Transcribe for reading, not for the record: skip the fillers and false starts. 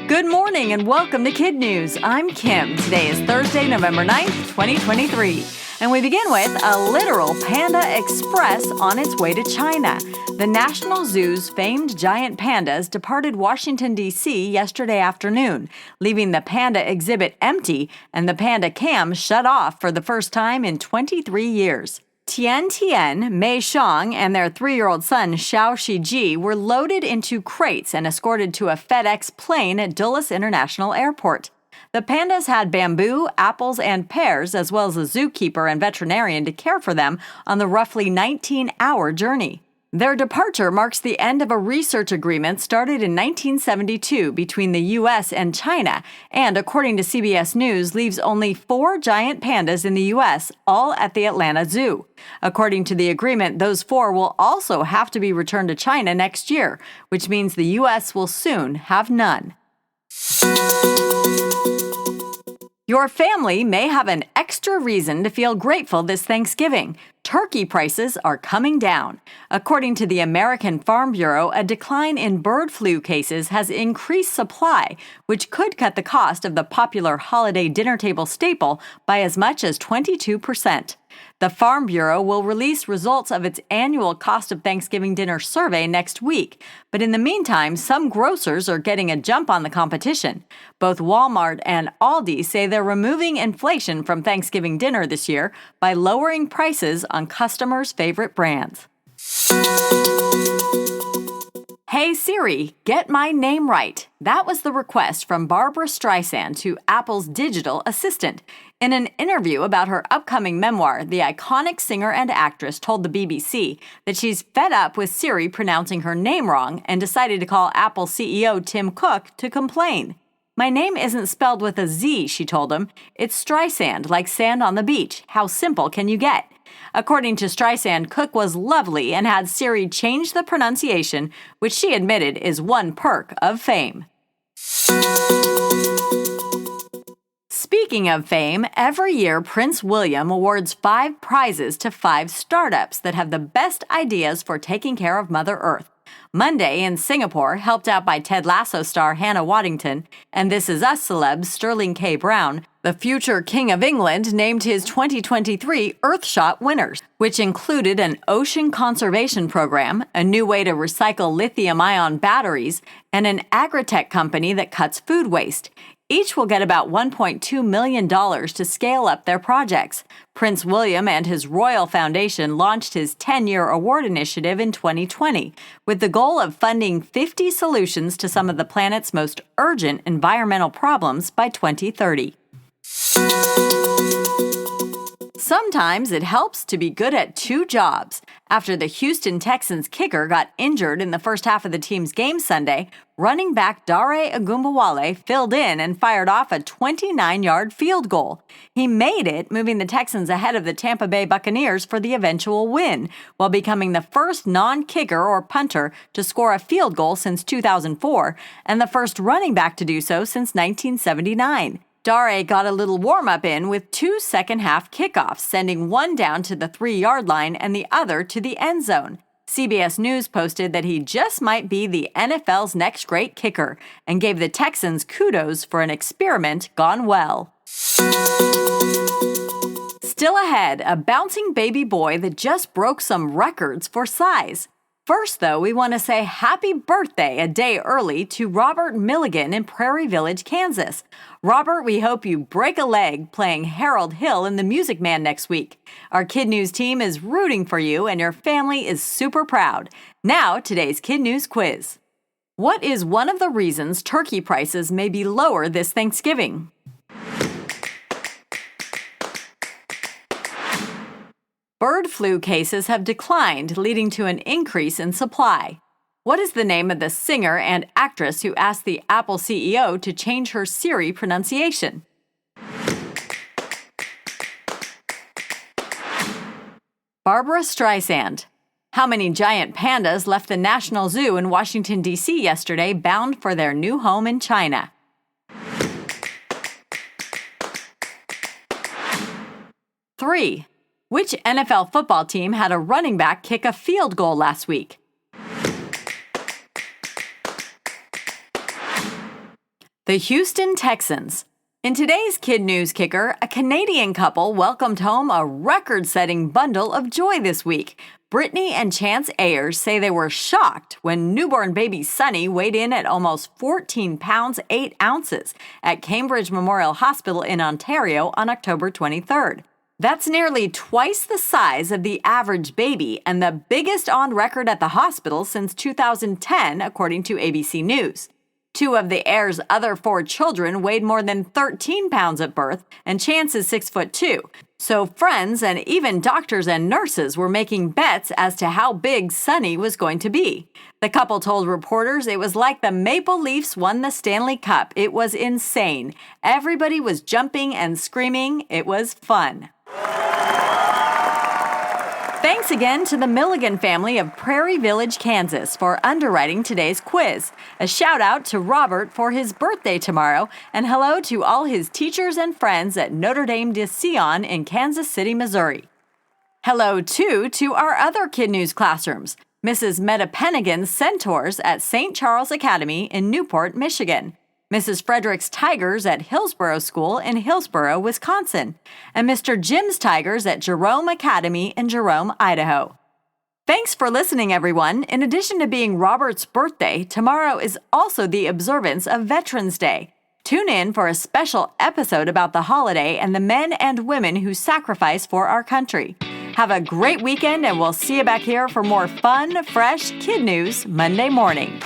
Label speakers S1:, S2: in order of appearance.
S1: Good morning and welcome to KidNuz. I'm Kim. Today is Thursday, November 9th, 2023. And we begin with a literal Panda Express on its way to China. The National Zoo's famed giant pandas departed Washington, D.C. yesterday afternoon, leaving the panda exhibit empty and the panda cam shut off for the first time in 23 years. Tian Tian, Mei Xiang, and their 3-year-old son Xiao Shiji were loaded into crates and escorted to a FedEx plane at Dulles International Airport. The pandas had bamboo, apples, and pears, as well as a zookeeper and veterinarian to care for them on the roughly 19-hour journey. Their departure marks the end of a research agreement started in 1972 between the U.S. and China, and according to CBS News, leaves only 4 giant pandas in the U.S., all at the Atlanta Zoo. According to the agreement, those 4 will also have to be returned to China next year, which means the U.S. will soon have none. Your family may have an extra reason to feel grateful this Thanksgiving. Turkey prices are coming down. According to the American Farm Bureau, a decline in bird flu cases has increased supply, which could cut the cost of the popular holiday dinner table staple by as much as 22%. The Farm Bureau will release results of its annual cost of Thanksgiving dinner survey next week, but in the meantime, some grocers are getting a jump on the competition. Both Walmart and Aldi say they're removing inflation from Thanksgiving dinner this year by lowering prices on customers' favorite brands. Hey Siri, get my name right. That was the request from Barbra Streisand to Apple's digital assistant. In an interview about her upcoming memoir, the iconic singer and actress told the BBC that she's fed up with Siri pronouncing her name wrong and decided to call Apple CEO Tim Cook to complain. My name isn't spelled with a Z, she told him. It's Streisand, like sand on the beach. How simple can you get? According to Streisand, Cook was lovely and had Siri change the pronunciation, which she admitted is one perk of fame. Speaking of fame, every year Prince William awards 5 prizes to 5 startups that have the best ideas for taking care of Mother Earth. Monday in Singapore, helped out by Ted Lasso star Hannah Waddington and This Is Us celeb Sterling K. Brown, the future King of England named his 2023 Earthshot winners, which included an ocean conservation program, a new way to recycle lithium-ion batteries, and an agritech company that cuts food waste. Each will get about $1.2 million to scale up their projects. Prince William and his Royal Foundation launched his 10-year award initiative in 2020, with the goal of funding 50 solutions to some of the planet's most urgent environmental problems by 2030. Sometimes it helps to be good at 2 jobs. After the Houston Texans kicker got injured in the first half of the team's game Sunday, running back Dare Ogunbowale filled in and fired off a 29-yard field goal. He made it, moving the Texans ahead of the Tampa Bay Buccaneers for the eventual win, while becoming the first non-kicker or punter to score a field goal since 2004 and the first running back to do so since 1979. Dare got a little warm-up in with 2 second-half kickoffs, sending one down to the 3-yard line and the other to the end zone. CBS News posted that he just might be the NFL's next great kicker and gave the Texans kudos for an experiment gone well. Still ahead, a bouncing baby boy that just broke some records for size. First, though, we want to say happy birthday a day early to Robert Milligan in Prairie Village, Kansas. Robert, we hope you break a leg playing Harold Hill in The Music Man next week. Our KidNuz team is rooting for you and your family is super proud. Now, today's KidNuz quiz. What is one of the reasons turkey prices may be lower this Thanksgiving? Bird flu cases have declined, leading to an increase in supply. What is the name of the singer and actress who asked the Apple CEO to change her Siri pronunciation? Barbra Streisand. How many giant pandas left the National Zoo in Washington, D.C. yesterday bound for their new home in China? 3. Which NFL football team had a running back kick a field goal last week? The Houston Texans. In today's Kid News Kicker, a Canadian couple welcomed home a record-setting bundle of joy this week. Brittany and Chance Ayers say they were shocked when newborn baby Sonny weighed in at almost 14 pounds 8 ounces at Cambridge Memorial Hospital in Ontario on October 23rd. That's nearly twice the size of the average baby and the biggest on record at the hospital since 2010, according to ABC News. Two of the heir's other 4 children weighed more than 13 pounds at birth, and Chance is 6'2". So friends and even doctors and nurses were making bets as to how big Sonny was going to be. The couple told reporters it was like the Maple Leafs won the Stanley Cup. It was insane. Everybody was jumping and screaming. It was fun. Thanks again to the Milligan family of Prairie Village, Kansas, for underwriting today's quiz. A shout out to Robert for his birthday tomorrow, and hello to all his teachers and friends at Notre Dame de Sion in Kansas City, Missouri. Hello, too, to our other Kid News classrooms, Mrs. Meta Pennigan's Centaurs at St. Charles Academy in Newport, Michigan, Mrs. Frederick's Tigers at Hillsborough School in Hillsborough, Wisconsin, and Mr. Jim's Tigers at Jerome Academy in Jerome, Idaho. Thanks for listening, everyone. In addition to being Robert's birthday, tomorrow is also the observance of Veterans Day. Tune in for a special episode about the holiday and the men and women who sacrifice for our country. Have a great weekend, and we'll see you back here for more fun, fresh kid news Monday morning.